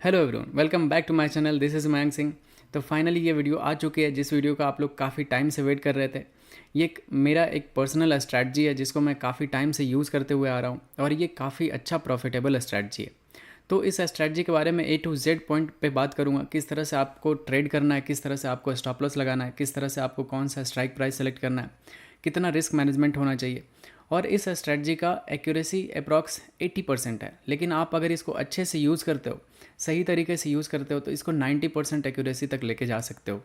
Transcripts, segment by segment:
Hello everyone, welcome back to my channel. This is Mayank Singh. तो finally ये video आ चुकी है, जिस वीडियो का आप लोग काफ़ी टाइम से वेट कर रहे थे। मेरा एक पर्सनल स्ट्रैटेजी है जिसको मैं काफ़ी टाइम से यूज़ करते हुए आ रहा हूँ और ये काफ़ी अच्छा प्रॉफिटेबल स्ट्रैटेजी है। तो इस स्ट्रैटेजी के बारे में A to Z पॉइंट पे बात करूँगा। किस तरह से आपको ट्रेड करना है, किस तरह से आपको स्टॉप लॉस लगाना है, किस तरह से आपको कौन सा स्ट्राइक प्राइस सेलेक्ट करना है, कितना रिस्क मैनेजमेंट होना चाहिए। और इस स्ट्रैटेजी का एक्यूरेसी अप्रॉक्स 80% है, लेकिन आप अगर इसको अच्छे से यूज़ करते हो, सही तरीके से यूज़ करते हो, तो इसको 90% एक्यूरेसी तक लेके जा सकते हो।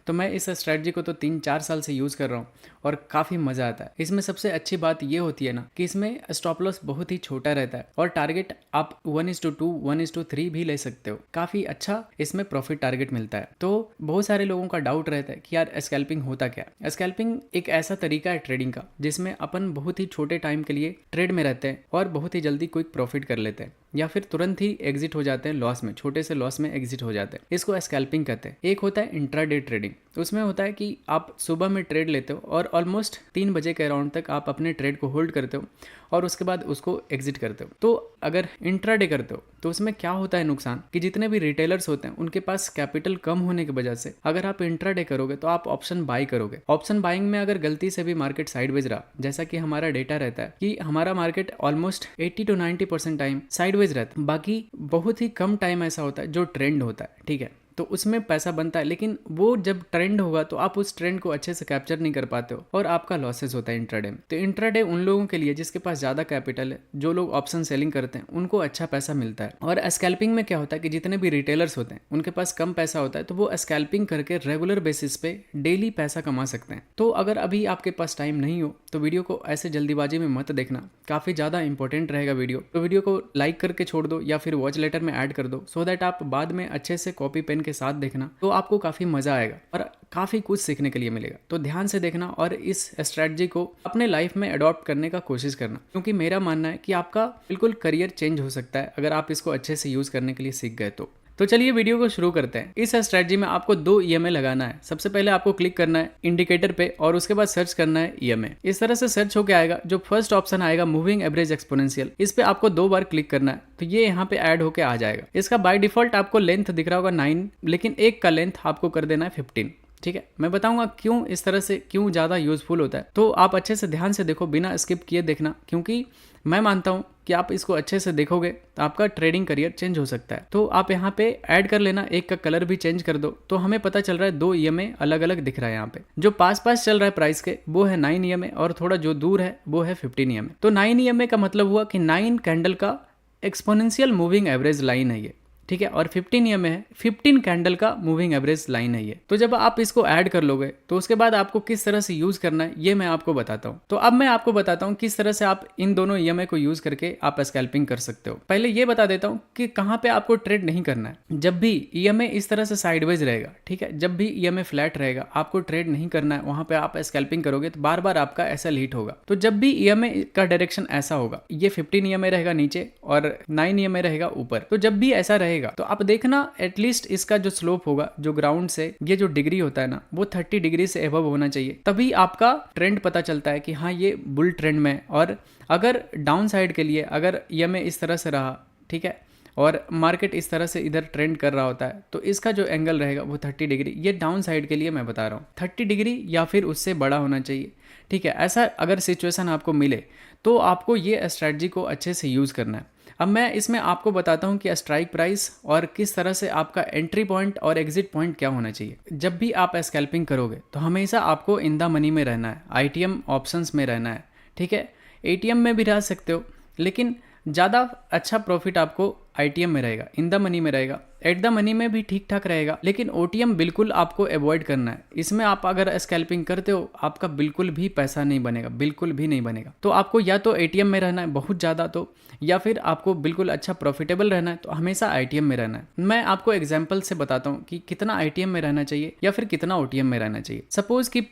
तो मैं इस स्ट्रैटेजी को तो 3-4 साल से यूज़ कर रहा हूँ और काफ़ी मज़ा आता है। इसमें सबसे अच्छी बात ये होती है ना कि इसमें स्टॉप लॉस बहुत ही छोटा रहता है और टारगेट आप 1:2, 1:3 भी ले सकते हो। काफ़ी अच्छा इसमें प्रॉफिट टारगेट मिलता है। तो बहुत सारे लोगों का डाउट रहता है कि यार स्कैल्पिंग होता क्या है। स्कैल्पिंग एक ऐसा तरीका है ट्रेडिंग का जिसमें अपन बहुत ही छोटे टाइम के लिए ट्रेड में रहते हैं और बहुत ही जल्दी क्विक प्रॉफिट कर लेते हैं या फिर तुरंत ही एग्जिट हो जाते हैं लॉस में, छोटे से लॉस में एग्जिट हो जाते हैं। इसको स्कैल्पिंग कहते हैं। एक होता है इंट्राडे ट्रेडिंग। उसमें होता है कि आप सुबह में ट्रेड लेते हो और ऑलमोस्ट 3 बजे के अराउंड तक आप अपने ट्रेड को होल्ड करते हो और उसके बाद उसको एग्जिट करते हो। तो अगर इंट्राडे करते हो तो उसमें क्या होता है नुकसान कि जितने भी रिटेलर्स होते हैं उनके पास कैपिटल कम होने की वजह से अगर आप इंट्राडे करोगे तो आप ऑप्शन बाई करोगे। ऑप्शन बाइंग में अगर गलती से भी मार्केट साइडवेज रहा, जैसा कि हमारा डेटा रहता है कि हमारा market almost 80 to 90% time sideways रहता है, बाकी बहुत ही कम टाइम ऐसा होता है जो ट्रेंड होता है। ठीक है, तो उसमें पैसा बनता है, लेकिन वो जब ट्रेंड होगा तो आप उस ट्रेंड को अच्छे से कैप्चर नहीं कर पाते हो और आपका लॉसेस होता है इंट्राडे में। तो इंट्राडे उन लोगों के लिए जिसके पास ज़्यादा कैपिटल है, जो लोग ऑप्शन सेलिंग करते हैं, उनको अच्छा पैसा मिलता है। और स्कैल्पिंग में क्या होता है कि जितने भी रिटेलर्स होते हैं उनके पास कम पैसा होता है, तो वो स्कैल्पिंग करके रेगुलर बेसिस पे डेली पैसा कमा सकते हैं। तो अगर अभी आपके पास टाइम नहीं हो तो वीडियो को ऐसे जल्दीबाजी में मत देखना, काफ़ी ज़्यादा इंपॉर्टेंट रहेगा वीडियो। तो वीडियो को लाइक करके छोड़ दो या फिर वॉच लेटर में ऐड कर दो, सो दैट आप बाद में अच्छे से कॉपी पेन के साथ देखना, तो आपको काफ़ी मज़ा आएगा और काफ़ी कुछ सीखने के लिए मिलेगा। तो ध्यान से देखना और इस स्ट्रैटेजी को अपने लाइफ में अडॉप्ट करने का कोशिश करना, क्योंकि मेरा मानना है कि आपका बिल्कुल करियर चेंज हो सकता है अगर आप इसको अच्छे से यूज़ करने के लिए सीख गए तो चलिए वीडियो को शुरू करते हैं। इस स्ट्रैटेजी में आपको 2 EMA लगाना है। सबसे पहले आपको क्लिक करना है इंडिकेटर पे और उसके बाद सर्च करना है EMA। इस तरह से सर्च होके आएगा। जो फर्स्ट ऑप्शन आएगा मूविंग एवरेज एक्सपोनेंशियल, इस पे आपको 2 बार क्लिक करना है तो ये यहाँ पे ऐड होके आ जाएगा। इसका बाय डिफॉल्ट आपको लेंथ दिख रहा होगा 9, लेकिन एक का लेंथ आपको कर देना है 15। ठीक है, मैं बताऊंगा क्यों इस तरह से क्यों ज़्यादा यूजफुल होता है। तो आप अच्छे से ध्यान से देखो, बिना स्किप किए देखना, क्योंकि मैं मानता हूं कि आप इसको अच्छे से देखोगे तो आपका ट्रेडिंग करियर चेंज हो सकता है। तो आप यहाँ पे ऐड कर लेना, एक का कलर भी चेंज कर दो। तो हमें पता चल रहा है 2 EMA अलग अलग दिख रहा है। यहाँ पे जो पास पास चल रहा है प्राइस के वो है 9 EMA और थोड़ा जो दूर है वो है 15 EMA। तो 9 EMA का मतलब हुआ कि 9 कैंडल का एक्सपोनेंशियल मूविंग एवरेज लाइन है ये। ठीक है, और 15 EMA है 15 कैंडल का मूविंग एवरेज लाइन है ये। तो जब आप इसको ऐड कर लोगे तो उसके बाद आपको किस तरह से यूज करना है ये मैं आपको बताता हूँ। तो अब मैं आपको बताता हूँ किस तरह से आप इन दोनों EMA को यूज करके आप स्कैल्पिंग कर सकते हो। पहले ये बता देता हूँ कि कहाँ पे आपको ट्रेड नहीं करना है। जब भी EMA इस तरह से साइडवेज रहेगा, ठीक है, जब भी EMA फ्लैट रहेगा, आपको ट्रेड नहीं करना है। वहां पे आप स्कैल्पिंग करोगे तो बार बार आपका ऐसा हिट होगा। तो जब भी EMA का डायरेक्शन ऐसा होगा, ये 15 EMA रहेगा नीचे और 9 EMA रहेगा ऊपर, तो जब भी ऐसा रहेगा तो आप देखना एटलीस्ट इसका जो स्लोप होगा, जो ग्राउंड से ये जो डिग्री होता है ना, वो 30 डिग्री से एबव होना चाहिए। तभी आपका ट्रेंड पता चलता है कि हाँ ये बुल ट्रेंड में। और अगर डाउन साइड के लिए अगर EMA इस तरह से रहा, ठीक है, और मार्केट इस तरह से इधर ट्रेंड कर रहा होता है, तो इसका जो एंगल रहेगा वो 30 डिग्री, ये डाउन साइड के लिए मैं बता रहा हूँ, 30 डिग्री या फिर उससे बड़ा होना चाहिए। ठीक है, ऐसा अगर सिचुएशन आपको मिले तो आपको ये स्ट्रैटेजी को अच्छे से यूज़ करना है। अब मैं इसमें आपको बताता हूं कि स्ट्राइक प्राइस और किस तरह से आपका एंट्री पॉइंट और एग्जिट पॉइंट क्या होना चाहिए। जब भी आप स्कैल्पिंग करोगे तो हमेशा आपको इन द मनी में रहना है, ITM ऑप्शंस में रहना है। ठीक है, ATM में भी रह सकते हो, लेकिन ज़्यादा अच्छा प्रॉफिट आपको ITM में रहेगा, इन द मनी में रहेगा। एट द मनी में भी ठीक ठाक रहेगा, लेकिन OTM बिल्कुल आपको अवॉइड करना है। इसमें आप अगर स्कैल्पिंग करते हो आपका बिल्कुल भी पैसा नहीं बनेगा, बिल्कुल भी नहीं बनेगा। तो आपको या तो ATM में रहना है बहुत ज़्यादा, तो या फिर आपको बिल्कुल अच्छा प्रॉफिटेबल रहना है तो हमेशा ITM में रहना है। मैं आपको एग्जाम्पल से बताता हूँ कि कितना ITM में रहना चाहिए या फिर कितना OTM में रहना चाहिए। सपोज कि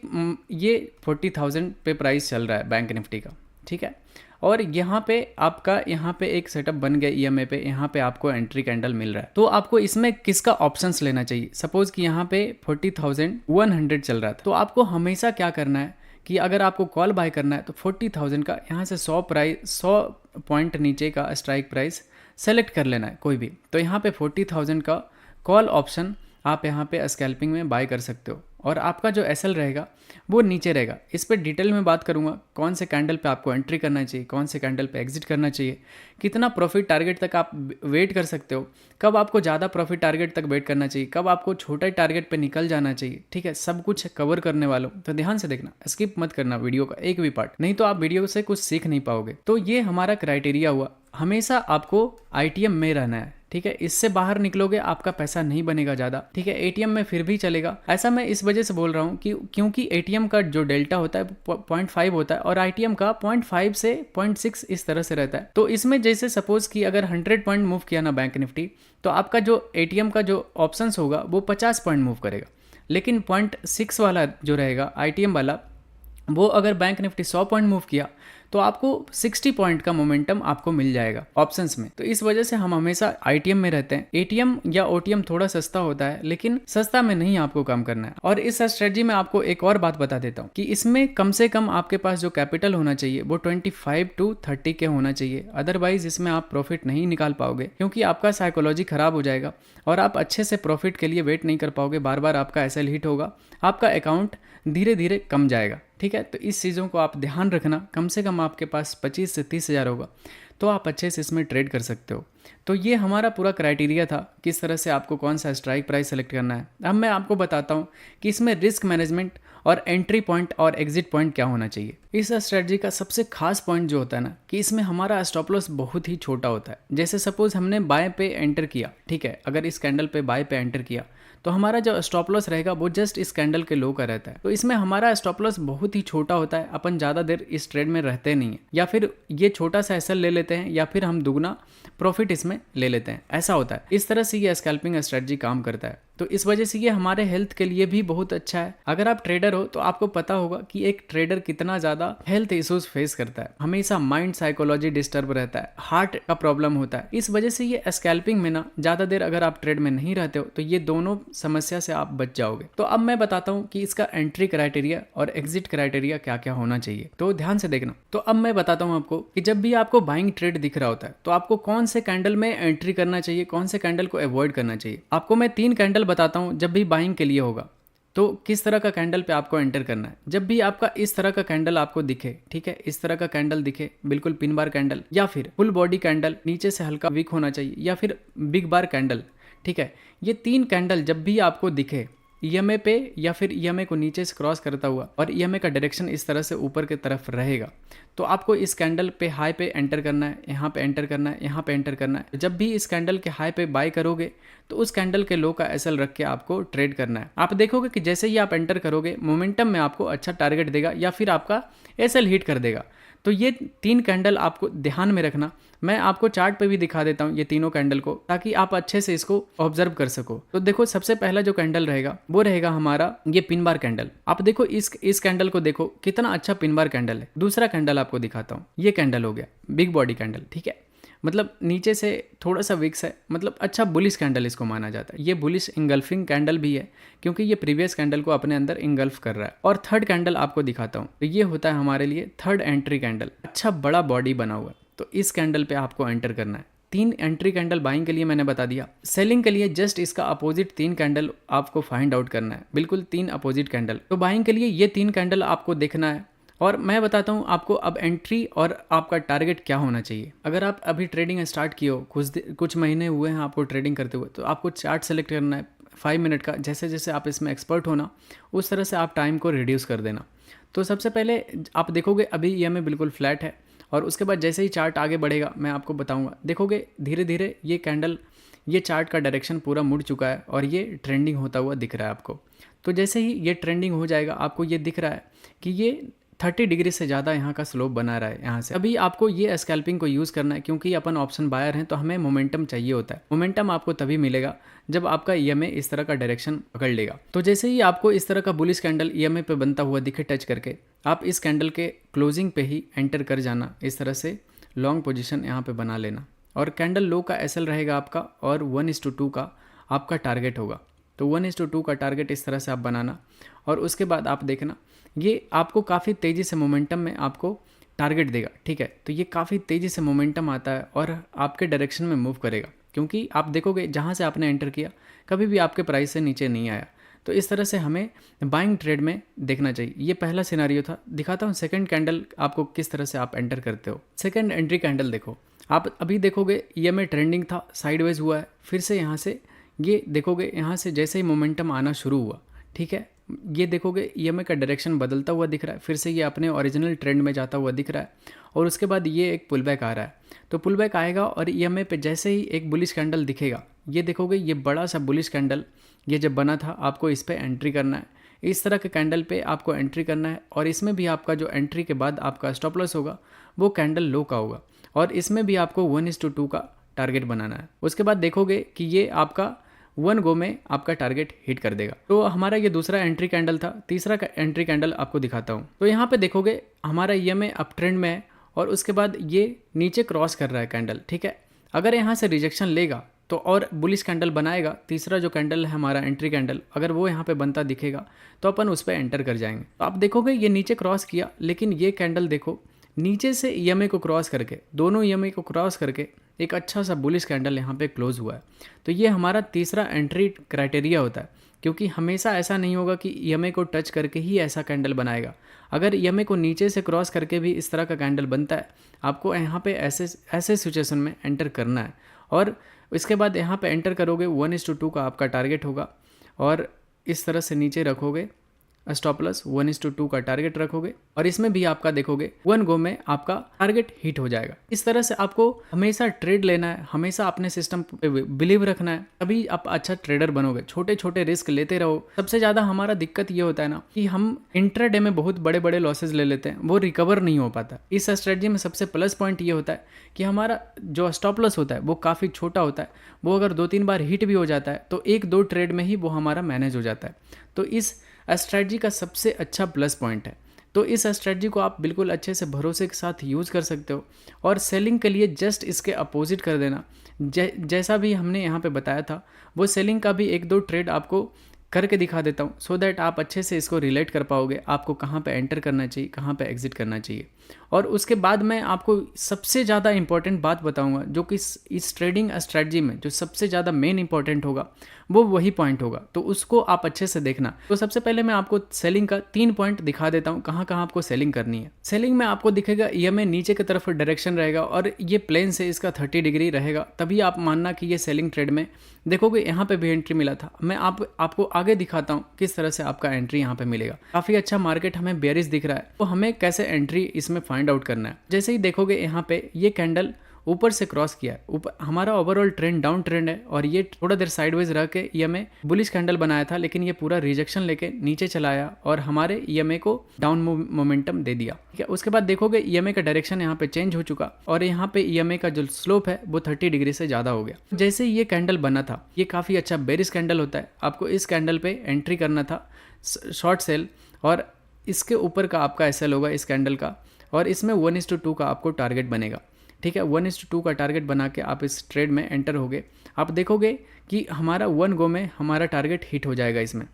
ये 40,000 पे प्राइस चल रहा है बैंक निफ्टी का, ठीक है, और यहाँ पे आपका यहाँ पे एक सेटअप बन गया EMA पे, यहाँ पे आपको एंट्री कैंडल मिल रहा है। तो आपको इसमें किसका ऑप्शंस लेना चाहिए। सपोज कि यहाँ पे 40,100 चल रहा था, तो आपको हमेशा क्या करना है कि अगर आपको कॉल बाय करना है तो 40,000 का यहाँ से 100 पॉइंट नीचे का स्ट्राइक प्राइस सेलेक्ट कर लेना है कोई भी। तो यहाँ पे 40,000 का कॉल ऑप्शन आप यहाँ पे स्कैल्पिंग में बाय कर सकते हो, और आपका जो एसएल रहेगा वो नीचे रहेगा। इस पर डिटेल में बात करूँगा, कौन से कैंडल पे आपको एंट्री करना चाहिए, कौन से कैंडल पे एग्जिट करना चाहिए, कितना प्रॉफिट टारगेट तक आप वेट कर सकते हो, कब आपको ज़्यादा प्रॉफिट टारगेट तक वेट करना चाहिए, कब आपको छोटे टारगेट पे निकल जाना चाहिए। ठीक है, सब कुछ कवर करने वाला हूँ, तो ध्यान से देखना, स्किप मत करना वीडियो का एक भी पार्ट, नहीं तो आप वीडियो से कुछ सीख नहीं पाओगे। तो ये हमारा क्राइटेरिया हुआ, हमेशा आपको आईटीएम में रहना है। ठीक है, इससे बाहर निकलोगे आपका पैसा नहीं बनेगा ज़्यादा। ठीक है, एटीएम में फिर भी चलेगा। ऐसा मैं इस वजह से बोल रहा हूँ कि क्योंकि एटीएम का जो डेल्टा होता है 0.5 होता है और आईटीएम का 0.5 से 0.6 इस तरह से रहता है। तो इसमें जैसे सपोज कि अगर 100 पॉइंट मूव किया ना बैंक निफ्टी, तो आपका जो एटीएम का जो ऑप्शंस होगा वो 50 पॉइंट मूव करेगा। लेकिन 0.6 वाला जो रहेगा आईटीएम वाला, वो अगर बैंक निफ्टी 100 पॉइंट मूव किया तो आपको 60 पॉइंट का मोमेंटम आपको मिल जाएगा ऑप्शंस में। तो इस वजह से हम हमेशा आईटीएम में रहते हैं। एटीएम या ओटीएम थोड़ा सस्ता होता है, लेकिन सस्ता में नहीं आपको काम करना है। और इस स्ट्रेटजी में आपको एक और बात बता देता हूँ कि इसमें कम से कम आपके पास जो कैपिटल होना चाहिए वो 25 to 30 के होना चाहिए। अदरवाइज इसमें आप प्रॉफिट नहीं निकाल पाओगे, क्योंकि आपका साइकोलॉजी खराब हो जाएगा और आप अच्छे से प्रॉफिट के लिए वेट नहीं कर पाओगे। बार बार आपका एसएल हिट होगा, आपका अकाउंट धीरे धीरे कम जाएगा। ठीक है, तो इस चीज़ों को आप ध्यान रखना। कम से कम आपके पास 25 से 30 हज़ार होगा तो आप अच्छे से इसमें ट्रेड कर सकते हो। तो ये हमारा पूरा क्राइटेरिया था, किस तरह से आपको कौन सा स्ट्राइक प्राइस सेलेक्ट करना है। अब मैं आपको बताता हूँ कि इसमें रिस्क मैनेजमेंट और एंट्री पॉइंट और एग्जिट पॉइंट क्या होना चाहिए। इस स्ट्रेटजी का सबसे खास पॉइंट जो होता है ना, कि इसमें हमारा स्टॉप लॉस बहुत ही छोटा होता है। जैसे सपोज हमने बाय पे एंटर किया, ठीक है, अगर इस कैंडल पे बाय पे एंटर किया तो हमारा जो स्टॉप लॉस रहेगा वो जस्ट इस कैंडल के लो का रहता है। तो इसमें हमारा स्टॉप लॉस बहुत ही छोटा होता है, अपन ज़्यादा देर इस ट्रेड में रहते नहीं है, या फिर ये छोटा सा एसएल ले लेते हैं या फिर हम दुगना प्रॉफिट इसमें ले लेते हैं, ऐसा होता है। इस तरह से ये स्कैल्पिंग स्ट्रेटजी काम करता है। तो इस वजह से ये हमारे हेल्थ के लिए भी बहुत अच्छा है। अगर आप ट्रेडर हो तो आपको पता होगा कि एक ट्रेडर कितना ज़्यादा हेल्थ इश्यूज फेस करता है, हमेशा माइंड साइकोलॉजी डिस्टर्ब रहता है, हार्ट का प्रॉब्लम होता है। इस वजह से ये स्कैल्पिंग में ना ज़्यादा देर अगर आप ट्रेड में नहीं रहते हो तो ये दोनों समस्या से आप बच जाओगे। तो अब मैं बताता हूँ कि इसका एंट्री क्राइटेरिया और एग्जिट क्राइटेरिया क्या क्या होना चाहिए, तो ध्यान से देखना। तो अब मैं बताता हूँ आपको कि जब भी आपको बाइंग ट्रेड दिख रहा होता है तो आपको कौन से कैंडल में एंट्री करना चाहिए, कौन से कैंडल को अवॉइड करना चाहिए। आपको मैं 3 कैंडल बताता हूँ जब भी बाइंग के लिए होगा, तो किस तरह का कैंडल पे आपको एंटर करना है। जब भी आपका इस तरह का कैंडल आपको दिखे, ठीक है, इस तरह का कैंडल दिखे, बिल्कुल पिन बार कैंडल या फिर फुल बॉडी कैंडल, नीचे से हल्का वीक होना चाहिए, या फिर बिग बार कैंडल, ठीक है, ये 3 कैंडल जब भी आपको दिखे ईएमए पे या फिर ईएमए को नीचे से क्रॉस करता हुआ और ईएमए का डायरेक्शन इस तरह से ऊपर की तरफ रहेगा, तो आपको इस कैंडल पे हाई पे एंटर करना है, यहाँ पे एंटर करना है, यहाँ पे एंटर करना है। जब भी इस कैंडल के हाई पे बाय करोगे तो उस कैंडल के लो का एसएल रख के आपको ट्रेड करना है। आप देखोगे कि जैसे ही आप एंटर करोगे मोमेंटम में आपको अच्छा टारगेट देगा या फिर आपका एसएल हिट कर देगा। तो ये 3 कैंडल आपको ध्यान में रखना। मैं आपको चार्ट पे भी दिखा देता हूँ ये तीनों कैंडल को, ताकि आप अच्छे से इसको ऑब्जर्व कर सको। तो देखो, सबसे पहला जो कैंडल रहेगा वो रहेगा हमारा ये पिन बार कैंडल। आप देखो इस कैंडल को देखो, कितना अच्छा पिन बार कैंडल है। दूसरा कैंडल आपको दिखाता हूँ, ये कैंडल हो गया बिग बॉडी कैंडल, ठीक है, मतलब नीचे से थोड़ा सा विक्स है, मतलब अच्छा बुलिश कैंडल इसको माना जाता है। ये बुलिश इंगल्फिंग कैंडल भी है क्योंकि ये प्रीवियस कैंडल को अपने अंदर इंगल्फ कर रहा है। और थर्ड कैंडल आपको दिखाता हूँ, तो ये होता है हमारे लिए थर्ड एंट्री कैंडल, अच्छा बड़ा बॉडी बना हुआ है। तो इस कैंडल पे आपको एंटर करना है। 3 एंट्री कैंडल बाइंग के लिए मैंने बता दिया। सेलिंग के लिए जस्ट इसका अपोजिट 3 कैंडल आपको फाइंड आउट करना है, बिल्कुल 3 अपोजिट कैंडल। तो बाइंग के लिए ये 3 कैंडल आपको देखना है। और मैं बताता हूँ आपको अब एंट्री और आपका टारगेट क्या होना चाहिए। अगर आप अभी ट्रेडिंग स्टार्ट किए हो, कुछ महीने हुए हैं आपको ट्रेडिंग करते हुए, तो आपको चार्ट सेलेक्ट करना है 5 मिनट का। जैसे जैसे आप इसमें एक्सपर्ट होना उस तरह से आप टाइम को रिड्यूस कर देना। तो सबसे पहले आप देखोगे अभी ईएमए बिल्कुल फ्लैट है, और उसके बाद जैसे ही चार्ट आगे बढ़ेगा मैं आपको बताऊँगा, देखोगे धीरे धीरे ये कैंडल, ये चार्ट का डायरेक्शन पूरा मुड़ चुका है और ये ट्रेंडिंग होता हुआ दिख रहा है आपको। तो जैसे ही ये ट्रेंडिंग हो जाएगा आपको ये दिख रहा है कि ये 30 डिग्री से ज़्यादा यहाँ का स्लोप बना रहा है यहाँ से। अभी आपको ये स्कैल्पिंग को यूज़ करना है क्योंकि अपन ऑप्शन बायर हैं, तो हमें मोमेंटम चाहिए होता है। मोमेंटम आपको तभी मिलेगा जब आपका ईएमए इस तरह का डायरेक्शन पकड़ लेगा। तो जैसे ही आपको इस तरह का बुलिश कैंडल ईएमए पे बनता हुआ दिखे टच करके, आप इस कैंडल के क्लोजिंग पे ही एंटर कर जाना। इस तरह से लॉन्ग पोजीशन यहाँ पे बना लेना, और कैंडल लो का एसएल रहेगा आपका और 1:2 का आपका टारगेट होगा। तो 1:2 का टारगेट इस तरह से आप बनाना, और उसके बाद आप देखना ये आपको काफ़ी तेज़ी से मोमेंटम में आपको टारगेट देगा, ठीक है। तो ये काफ़ी तेज़ी से मोमेंटम आता है और आपके डायरेक्शन में मूव करेगा, क्योंकि आप देखोगे जहाँ से आपने एंटर किया कभी भी आपके प्राइस से नीचे नहीं आया। तो इस तरह से हमें बाइंग ट्रेड में देखना चाहिए। ये पहला सिनारियो था। दिखाता हूँ सेकंड कैंडल आपको किस तरह से आप एंटर करते हो। सेकंड एंट्री कैंडल देखो, आप अभी देखोगे ईएमए ट्रेंडिंग था, साइडवेज हुआ है, फिर से यहाँ से ये देखोगे, यहाँ से जैसे ही मोमेंटम आना शुरू हुआ, ठीक है, ये देखोगे ईएमए का डायरेक्शन बदलता हुआ दिख रहा है, फिर से ये अपने ओरिजिनल ट्रेंड में जाता हुआ दिख रहा है और उसके बाद ये एक पुल बैक आ रहा है। तो पुल बैक आएगा और ईएमए पे जैसे ही एक बुलिश कैंडल दिखेगा, ये देखोगे ये बड़ा सा बुलिश कैंडल ये जब बना था, आपको इस पर एंट्री करना है। इस तरह के कैंडल पे आपको एंट्री करना है और इसमें भी आपका जो एंट्री के बाद आपका स्टॉप लॉस होगा वो कैंडल लो का होगा और इसमें भी आपको 1:2 का टारगेट बनाना है। उसके बाद देखोगे कि ये आपका 1 गो में आपका टारगेट हिट कर देगा। तो हमारा ये दूसरा एंट्री कैंडल था। तीसरा एंट्री कैंडल आपको दिखाता हूँ। तो यहाँ पे देखोगे हमारा ईएमए अप ट्रेंड में है और उसके बाद ये नीचे क्रॉस कर रहा है कैंडल, ठीक है। अगर यहाँ से रिजेक्शन लेगा तो और बुलिश कैंडल बनाएगा, तीसरा जो कैंडल है हमारा एंट्री कैंडल, अगर वो यहाँ पे बनता दिखेगा तो अपन उस पर एंटर कर जाएंगे। तो आप देखोगे ये नीचे क्रॉस किया, लेकिन ये कैंडल देखो नीचे से ईएमए को क्रॉस करके, दोनों ईएमए को क्रॉस करके एक अच्छा सा बुलिश कैंडल यहाँ पे क्लोज हुआ है। तो ये हमारा तीसरा एंट्री क्राइटेरिया होता है, क्योंकि हमेशा ऐसा नहीं होगा कि ईएमए को टच करके ही ऐसा कैंडल बनाएगा। अगर ईएमए को नीचे से क्रॉस करके भी इस तरह का कैंडल बनता है, आपको यहाँ पे ऐसे सिचुएशन में एंटर करना है और इसके बाद यहाँ पे एंटर करोगे 1:2 का आपका टारगेट होगा और इस तरह से नीचे रखोगे स्टॉप लॉस, 1:2 का टारगेट रखोगे और इसमें भी आपका देखोगे 1 गो में आपका टारगेट हिट हो जाएगा। इस तरह से आपको हमेशा ट्रेड लेना है, हमेशा अपने सिस्टम पे बिलीव रखना है, तभी आप अच्छा ट्रेडर बनोगे। छोटे छोटे रिस्क लेते रहो। सबसे ज़्यादा हमारा दिक्कत ये होता है ना कि हम इंट्राडे में बहुत बड़े बड़े लॉसेज ले लेते हैं, वो रिकवर नहीं हो पाता। इस स्ट्रेटजी में सबसे प्लस पॉइंट ये होता है कि हमारा जो स्टॉप लॉस होता है वो काफ़ी छोटा होता है। वो अगर 2-3 बार हिट भी हो जाता है तो 1-2 ट्रेड में ही वो हमारा मैनेज हो जाता है। तो इस स्ट्रेटजी का सबसे अच्छा प्लस पॉइंट है। तो इस स्ट्रेटजी को आप बिल्कुल अच्छे से भरोसे के साथ यूज़ कर सकते हो और सेलिंग के लिए जस्ट इसके अपोजिट कर देना। जैसा भी हमने यहाँ पे बताया था वो सेलिंग का भी 1-2 ट्रेड आपको करके दिखा देता हूँ, सो दैट आप अच्छे से इसको रिलेट कर पाओगे, आपको कहाँ पे एंटर करना चाहिए, कहाँ पे एग्जिट करना चाहिए। और उसके बाद मैं आपको सबसे ज़्यादा इंपॉर्टेंट बात बताऊंगा, जो कि इस ट्रेडिंग स्ट्रेटजी में जो सबसे ज़्यादा मेन इंपॉर्टेंट होगा वो वही पॉइंट होगा। तो उसको आप अच्छे से देखना। तो सबसे पहले मैं आपको सेलिंग का 3 पॉइंट दिखा देता हूँ, कहाँ कहाँ आपको सेलिंग करनी है। सेलिंग में आपको दिखेगा ईएमए नीचे की तरफ डायरेक्शन रहेगा और ये प्लेन से इसका 30 डिग्री रहेगा, तभी आप मानना कि ये सेलिंग ट्रेड में। देखोगे यहाँ पे भी एंट्री मिला था। मैं आपको आगे दिखाता हूँ किस तरह से आपका एंट्री यहाँ पे मिलेगा। काफ़ी अच्छा मार्केट हमें बेयरिश दिख रहा है, तो हमें कैसे एंट्री इसमें फाइंड आउट करना है। जैसे ही देखोगे यहाँ पे ये कैंडल ऊपर से क्रॉस किया है, ऊपर हमारा ओवरऑल ट्रेंड डाउन ट्रेंड है और ये थोड़ा देर साइडवेज रह के ईएमए बुलिश कैंडल बनाया था, लेकिन ये पूरा रिजेक्शन लेके नीचे चला आया और हमारे ईएमए को डाउन मोमेंटम दे दिया, ठीक है। उसके बाद देखोगे ईएमए का डायरेक्शन यहाँ पे चेंज हो चुका और यहाँ पे ईएमए का जो स्लोप है वो 30 डिग्री से ज़्यादा हो गया। जैसे ये कैंडल बना था, ये काफ़ी अच्छा बेरिश कैंडल होता है, आपको इस कैंडल पे एंट्री करना था शॉर्ट सेल और इसके ऊपर का आपका एसएल होगा इस कैंडल का और इसमें 1:2 का आपको टारगेट बनेगा, ठीक है। 1:2 का टारगेट बना के आप इस ट्रेड में एंटर होगे। आप देखोगे कि हमारा 1 गो में हमारा टारगेट हिट हो जाएगा इसमें।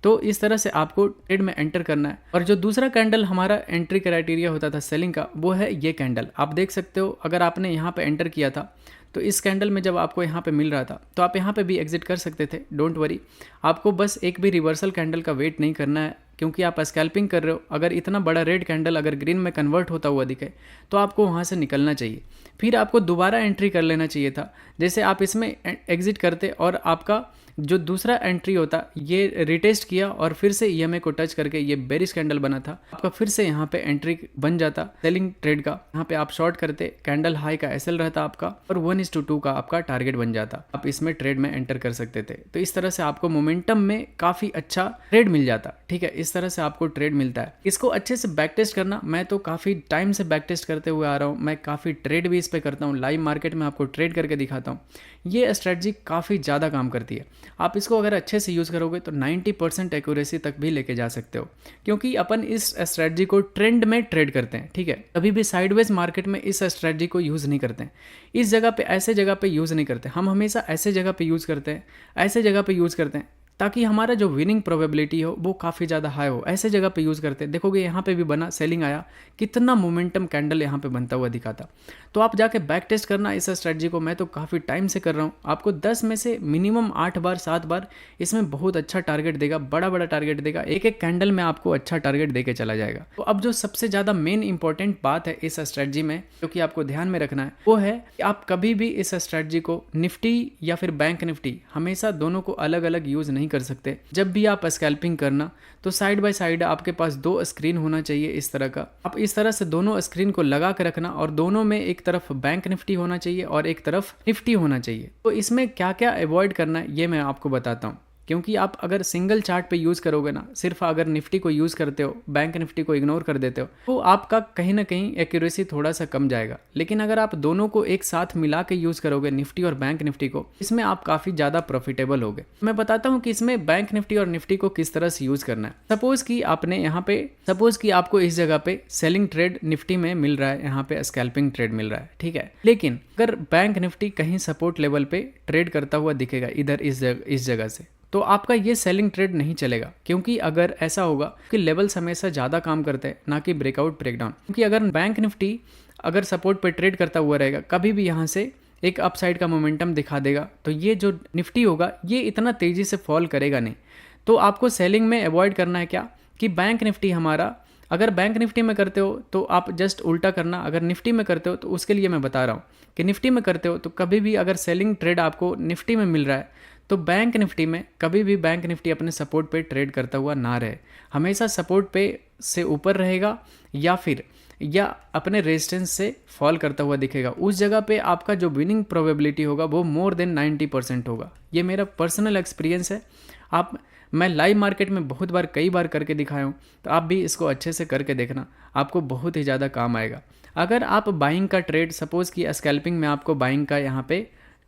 तो इस तरह से आपको ट्रेड में एंटर करना है। और जो दूसरा कैंडल हमारा एंट्री क्राइटेरिया होता था सेलिंग का, वो है ये कैंडल। आप देख सकते हो, अगर आपने यहाँ पे एंटर किया था तो इस कैंडल में जब आपको यहाँ पे मिल रहा था तो आप यहाँ पे भी एग्जिट कर सकते थे, डोंट वरी। आपको बस एक भी रिवर्सल कैंडल का वेट नहीं करना है, क्योंकि आप स्कैल्पिंग कर रहे हो। अगर इतना बड़ा रेड कैंडल अगर ग्रीन में कन्वर्ट होता हुआ दिखे तो आपको वहाँ से निकलना चाहिए, फिर आपको दोबारा एंट्री कर लेना चाहिए था। जैसे आप इसमें एग्जिट करते और आपका जो दूसरा एंट्री होता ये रिटेस्ट किया और फिर से ईएमए को टच करके ये बेरिश कैंडल बना था, आपका फिर से यहाँ पे एंट्री बन जाता सेलिंग ट्रेड का। यहाँ पे आप शॉर्ट करते, कैंडल हाई का एसएल रहता आपका और 1:2 का आपका टारगेट बन जाता, आप इसमें ट्रेड में एंटर कर सकते थे। तो इस तरह से आपको मोमेंटम में काफ़ी अच्छा ट्रेड मिल जाता, ठीक है। इस तरह से आपको ट्रेड मिलता है। इसको अच्छे से बैक टेस्ट करना, मैं तो काफ़ी टाइम से बैक टेस्ट करते हुए आ रहा हूँ, मैं काफ़ी ट्रेड भी इस पर करता हूँ, लाइव मार्केट में आपको ट्रेड करके दिखाता हूँ। ये स्ट्रेटजी काफ़ी ज़्यादा काम करती है। आप इसको अगर अच्छे से यूज़ करोगे तो 90% एक्यूरेसी तक भी लेके जा सकते हो, क्योंकि अपन इस स्ट्रेटजी को ट्रेंड में ट्रेड करते हैं, ठीक है। कभी भी साइडवेज मार्केट में इस स्ट्रेटजी को यूज़ नहीं करते हैं। इस जगह पे, ऐसे जगह पे यूज़ नहीं करते हम, हमेशा ऐसे जगह पे यूज़ करते हैं, ऐसे जगह पे यूज़ करते हैं ताकि हमारा जो विनिंग प्रोबेबिलिटी हो वो काफ़ी ज़्यादा हाई हो। ऐसे जगह पे यूज़ करते हैं। देखोगे यहाँ पे भी बना, सेलिंग आया, कितना मोमेंटम कैंडल यहाँ पे बनता हुआ दिखा था। तो आप जाके बैक टेस्ट करना इस स्ट्रेटजी को। मैं तो काफ़ी टाइम से कर रहा हूँ। आपको 10 में से मिनिमम 8 बार 7 बार इसमें बहुत अच्छा टारगेट देगा, बड़ा बड़ा टारगेट देगा। एक एक कैंडल में आपको अच्छा टारगेट दे के चला जाएगा। तो अब जो सबसे ज़्यादा मेन इंपॉर्टेंट बात है इस स्ट्रेटजी में, जो कि आपको ध्यान में रखना है, वो है कि आप कभी भी इस स्ट्रेटजी को निफ्टी या फिर बैंक निफ्टी, हमेशा दोनों को अलग अलग यूज़ नहीं कर सकते। जब भी आप स्कैल्पिंग करना तो साइड बाय साइड आपके पास 2 स्क्रीन होना चाहिए इस तरह का। आप इस तरह से दोनों स्क्रीन को लगा के रखना और दोनों में एक तरफ बैंक निफ्टी होना चाहिए और एक तरफ निफ्टी होना चाहिए। तो इसमें क्या क्या अवॉइड करना है ये मैं आपको बताता हूँ। क्योंकि आप अगर सिंगल चार्ट पे यूज़ करोगे ना, सिर्फ अगर निफ्टी को यूज़ करते हो, बैंक निफ्टी को इग्नोर कर देते हो, तो आपका कहीं ना कहीं एक्यूरेसी थोड़ा सा कम जाएगा। लेकिन अगर आप दोनों को एक साथ मिला के यूज़ करोगे, निफ्टी और बैंक निफ्टी को, इसमें आप काफ़ी ज़्यादा प्रॉफिटेबल होगे। मैं बताता हूँ कि इसमें बैंक निफ्टी और निफ्टी को किस तरह से यूज़ करना है। सपोज कि आपको इस जगह पे सेलिंग ट्रेड निफ्टी में मिल रहा है, यहाँ पे स्कैल्पिंग ट्रेड मिल रहा है, ठीक है। लेकिन अगर बैंक निफ्टी कहीं सपोर्ट लेवल पे ट्रेड करता हुआ दिखेगा इधर इस जगह से, तो आपका ये सेलिंग ट्रेड नहीं चलेगा। क्योंकि अगर ऐसा होगा कि लेवल्स हमेशा ज़्यादा काम करते हैं, ना कि ब्रेकआउट ब्रेकडाउन। क्योंकि अगर बैंक निफ्टी अगर सपोर्ट पे ट्रेड करता हुआ रहेगा, कभी भी यहाँ से एक अपसाइड का मोमेंटम दिखा देगा, तो ये जो निफ्टी होगा ये इतना तेज़ी से फॉल करेगा नहीं। तो आपको सेलिंग में अवॉइड करना है क्या, कि बैंक निफ्टी हमारा, अगर बैंक निफ्टी में करते हो तो आप जस्ट उल्टा करना, अगर निफ्टी में करते हो तो उसके लिए मैं बता रहा हूँ कि निफ्टी में करते हो तो कभी भी अगर सेलिंग ट्रेड आपको निफ्टी में मिल रहा है, तो बैंक निफ्टी में कभी भी बैंक निफ्टी अपने सपोर्ट पे ट्रेड करता हुआ ना रहे। हमेशा सपोर्ट पे से ऊपर रहेगा या अपने रेजिस्टेंस से फॉल करता हुआ दिखेगा। उस जगह पे आपका जो विनिंग प्रोबेबिलिटी होगा वो मोर देन 90% होगा। ये मेरा पर्सनल एक्सपीरियंस है। मैं लाइव मार्केट में बहुत बार, कई बार करके दिखाया हूँ, तो आप भी इसको अच्छे से करके देखना, आपको बहुत ही ज़्यादा काम आएगा। अगर आप बाइंग का ट्रेड, सपोज़ कि स्कैल्पिंग में आपको बाइंग का यहाँ पे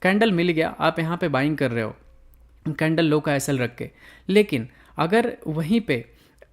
कैंडल मिल गया, आप यहाँ पे बाइंग कर रहे हो कैंडल लो का एसएल रख के, लेकिन अगर वहीं पे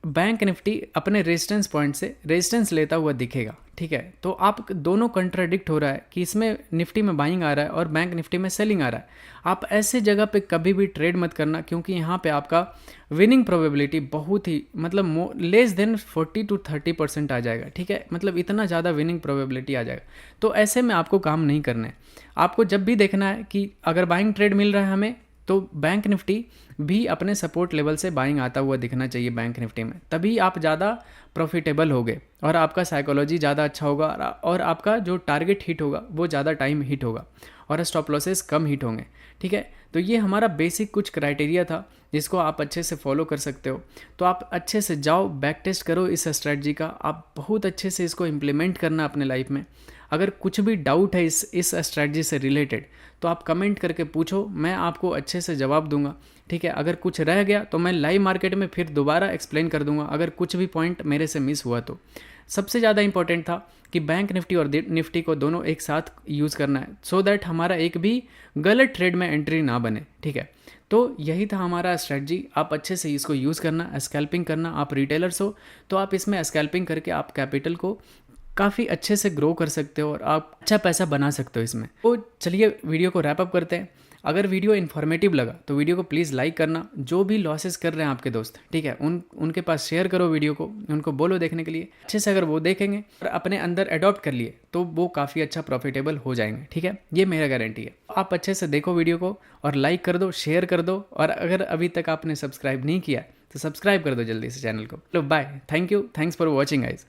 बैंक निफ्टी अपने रेजिस्टेंस पॉइंट से रेजिस्टेंस लेता हुआ दिखेगा, ठीक है, तो आप दोनों कंट्राडिक्ट हो रहा है कि इसमें निफ्टी में बाइंग आ रहा है और बैंक निफ्टी में सेलिंग आ रहा है। आप ऐसे जगह पे कभी भी ट्रेड मत करना, क्योंकि यहाँ पे आपका विनिंग प्रोबेबिलिटी बहुत ही, मतलब लेस देन 40 to 30% आ जाएगा, ठीक है, मतलब इतना ज़्यादा विनिंग प्रोबेबिलिटी आ जाएगा। तो ऐसे में आपको काम नहीं करना है। आपको जब भी देखना है कि अगर बाइंग ट्रेड मिल रहा है हमें, तो बैंक निफ्टी भी अपने सपोर्ट लेवल से बाइंग आता हुआ दिखना चाहिए बैंक निफ्टी में, तभी आप ज़्यादा प्रॉफिटेबल होगे और आपका साइकोलॉजी ज़्यादा अच्छा होगा और आपका जो टारगेट हिट होगा वो ज़्यादा टाइम हिट होगा और स्टॉप लॉसेस कम हिट होंगे, ठीक है। तो ये हमारा बेसिक कुछ क्राइटेरिया था जिसको आप अच्छे से फॉलो कर सकते हो। तो आप अच्छे से जाओ, बैक टेस्ट करो इस स्ट्रेटजी का, आप बहुत अच्छे से इसको इम्प्लीमेंट करना अपने लाइफ में। अगर कुछ भी डाउट है इस स्ट्रेटजी से रिलेटेड, तो आप कमेंट करके पूछो, मैं आपको अच्छे से जवाब दूंगा, ठीक है। अगर कुछ रह गया तो मैं लाइव मार्केट में फिर दोबारा एक्सप्लेन कर दूंगा, अगर कुछ भी पॉइंट मेरे से मिस हुआ तो। सबसे ज़्यादा इंपॉर्टेंट था कि बैंक निफ्टी और निफ्टी को दोनों एक साथ यूज़ करना है, सो दैट हमारा एक भी गलत ट्रेड में एंट्री ना बने, ठीक है। तो यही था हमारा स्ट्रेटजी। आप अच्छे से इसको यूज़ करना, स्कैल्पिंग करना। आप रिटेलर्स हो तो आप इसमें स्कैल्पिंग करके आप कैपिटल को काफ़ी अच्छे से ग्रो कर सकते हो और आप अच्छा पैसा बना सकते हो इसमें। तो चलिए वीडियो को रैप अप करते हैं। अगर वीडियो इन्फॉर्मेटिव लगा तो वीडियो को प्लीज़ लाइक करना। जो भी लॉसेस कर रहे हैं आपके दोस्त, ठीक है, उनके पास शेयर करो वीडियो को, उनको बोलो देखने के लिए। अच्छे से अगर वो देखेंगे और अपने अंदर अडॉप्ट कर लिए तो वो काफ़ी अच्छा प्रॉफिटेबल हो जाएंगे, ठीक है, ये मेरा गारंटी है। आप अच्छे से देखो वीडियो को और लाइक कर दो, शेयर कर दो, और अगर अभी तक आपने सब्सक्राइब नहीं किया तो सब्सक्राइब कर दो जल्दी से चैनल को। लो bye, thank you, thanks for watching guys.